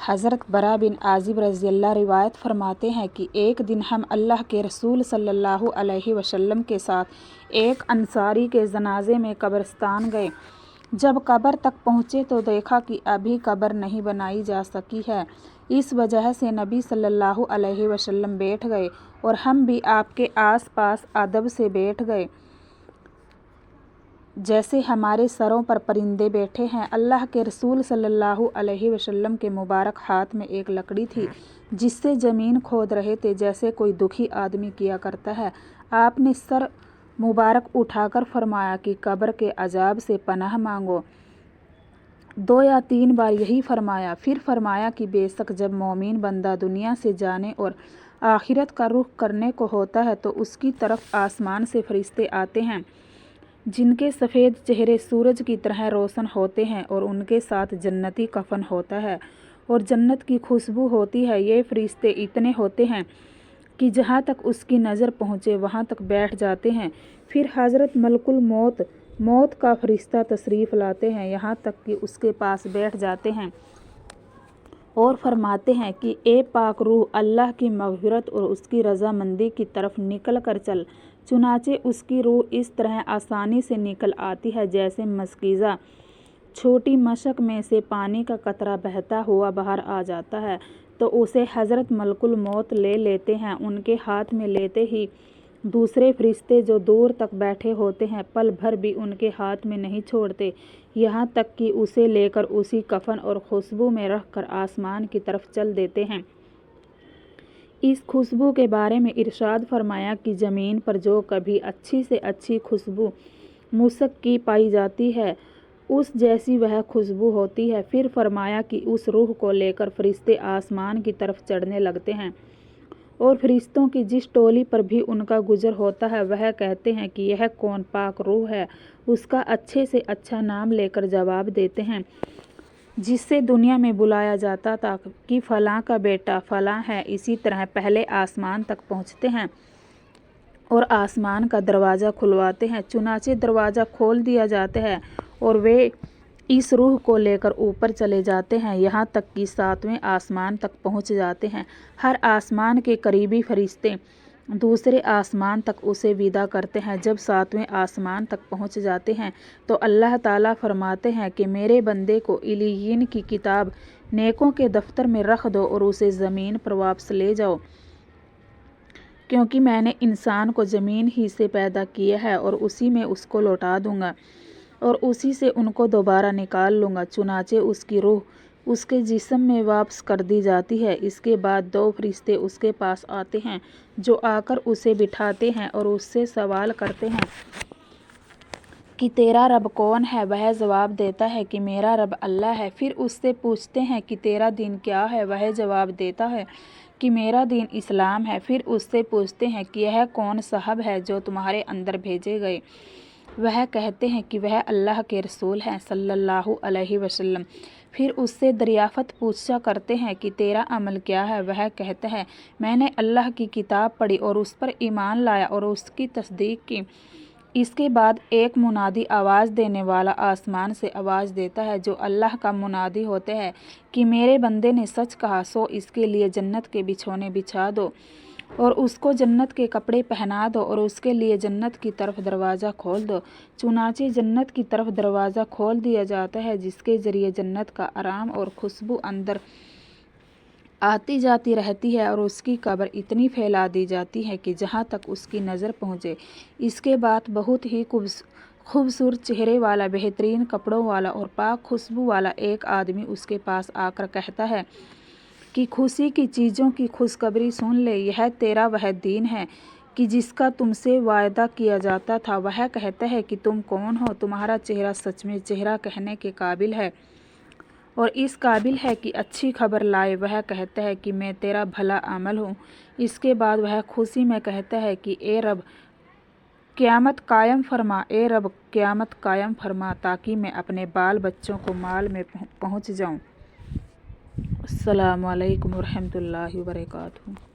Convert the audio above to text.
हज़रत बरा बिन आज़िब रज़ी अल्लाह रिवायत फरमाते हैं कि एक दिन हम अल्लाह के रसूल सल्लल्लाहु अलैहि वसल्लम के साथ एक अंसारी के जनाजे में कब्रिस्तान गए। जब कब्र तक पहुँचे तो देखा कि अभी कब्र नहीं बनाई जा सकी है। इस वजह से नबी सल्लल्लाहु अलैहि वसल्लम बैठ गए और हम भी आपके आस पास अदब से बैठ गए, जैसे हमारे सरों पर परिंदे बैठे हैं। अल्लाह के रसूल सल्लल्लाहु अलैहि वसल्लम के मुबारक हाथ में एक लकड़ी थी जिससे ज़मीन खोद रहे थे, जैसे कोई दुखी आदमी किया करता है। आपने सर मुबारक उठाकर फरमाया कि कब्र के अजाब से पनाह मांगो। 2 या 3 बार यही फरमाया। फिर फरमाया कि बेशक जब मोमिन बंदा दुनिया से जाने और आखिरत का रुख करने को होता है तो उसकी तरफ आसमान से फरिश्ते आते हैं जिनके सफ़ेद चेहरे सूरज की तरह रोशन होते हैं और उनके साथ जन्नती कफन होता है और जन्नत की खुशबू होती है। ये फरिश्ते इतने होते हैं कि जहाँ तक उसकी नज़र पहुँचे वहाँ तक बैठ जाते हैं। फिर हज़रत मलकुल मौत का फरिश्ता तशरीफ़ लाते हैं, यहाँ तक कि उसके पास बैठ जाते हैं और फरमाते हैं कि ए पाक रूह, अल्लाह की मग़फ़िरत और उसकी रज़ामंदी की तरफ निकल कर चल। चुनाचे उसकी रूह इस तरह आसानी से निकल आती है जैसे मस्कीज़ा छोटी मशक में से पानी का कतरा बहता हुआ बाहर आ जाता है। तो उसे हज़रत मलकुल मौत ले लेते हैं। उनके हाथ में लेते ही दूसरे फरिश्ते जो दूर तक बैठे होते हैं पल भर भी उनके हाथ में नहीं छोड़ते, यहाँ तक कि उसे लेकर उसी कफन और खुशबू में रख कर आसमान की तरफ चल देते हैं। इस खुशबू के बारे में इरशाद फरमाया कि ज़मीन पर जो कभी अच्छी से अच्छी खुशबू मुसक की पाई जाती है उस जैसी वह खुशबू होती है। फिर फरमाया कि उस रूह को लेकर फरिश्ते आसमान की तरफ चढ़ने लगते हैं और फरिश्तों की जिस टोली पर भी उनका गुजर होता है वह कहते हैं कि यह कौन पाक रूह है। उसका अच्छे से अच्छा नाम लेकर जवाब देते हैं जिससे दुनिया में बुलाया जाता था कि फ़लाँ का बेटा फ़लाँ है। इसी तरह पहले आसमान तक पहुँचते हैं और आसमान का दरवाज़ा खुलवाते हैं। चुनाचे दरवाज़ा खोल दिया जाता है और वे इस रूह को लेकर ऊपर चले जाते हैं, यहाँ तक कि 7वें आसमान तक पहुँच जाते हैं। हर आसमान के करीबी फरिश्ते दूसरे आसमान तक उसे विदा करते हैं। जब 7वें आसमान तक पहुँच जाते हैं तो अल्लाह ताला फरमाते हैं कि मेरे बंदे को इल्लियीन की किताब नेकों के दफ्तर में रख दो और उसे ज़मीन पर वापस ले जाओ, क्योंकि मैंने इंसान को ज़मीन ही से पैदा किया है और उसी में उसको लौटा दूँगा और उसी से उनको दोबारा निकाल लूँगा। चुनाचे उसकी रूह उसके जिस्म में वापस कर दी जाती है। इसके बाद 2 फरिश्ते उसके पास आते हैं जो आकर उसे बिठाते हैं और उससे सवाल करते हैं कि तेरा रब कौन है। वह जवाब देता है कि मेरा रब अल्लाह है। फिर उससे पूछते हैं कि तेरा दीन क्या है। वह जवाब देता है कि मेरा दीन इस्लाम है। फिर उससे पूछते हैं कि यह कौन साहब है जो तुम्हारे अंदर भेजे गए। वह कहते हैं कि वह अल्लाह के रसूल हैं सल्लल्लाहु अलैहि वसल्लम। फिर उससे दरियाफ़त पूछा करते हैं कि तेरा अमल क्या है। वह कहता है मैंने अल्लाह की किताब पढ़ी और उस पर ईमान लाया और उसकी तस्दीक की। इसके बाद एक मुनादी आवाज़ देने वाला आसमान से आवाज़ देता है जो अल्लाह का मुनादी होते हैं कि मेरे बंदे ने सच कहा, सो इसके लिए जन्नत के बिछौने बिछा दो और उसको जन्नत के कपड़े पहना दो और उसके लिए जन्नत की तरफ दरवाज़ा खोल दो। चुनाचे जन्नत की तरफ दरवाज़ा खोल दिया जाता है जिसके ज़रिए जन्नत का आराम और खुशबू अंदर आती जाती रहती है और उसकी कब्र इतनी फैला दी जाती है कि जहाँ तक उसकी नज़र पहुँचे। इसके बाद बहुत ही खूबसूरत चेहरे वाला, बेहतरीन कपड़ों वाला और पाक खुशबू वाला एक आदमी उसके पास आकर कहता है कि खुशी की चीज़ों की खुशखबरी सुन ले, यह तेरा वह दीन है कि जिसका तुमसे वायदा किया जाता था। वह कहता है कि तुम कौन हो। तुम्हारा चेहरा सच में चेहरा कहने के काबिल है और इस काबिल है कि अच्छी खबर लाए। वह कहता है कि मैं तेरा भला अमल हूँ। इसके बाद वह खुशी में कहता है कि ए रब क़यामत कायम फरमा, ए रब क़यामत कायम फरमा ताकि मैं अपने बाल बच्चों को माल में पहुँच जाऊँ। अस्सलामु अलैकुम वरहमतुल्लाहि वबरकातुहू।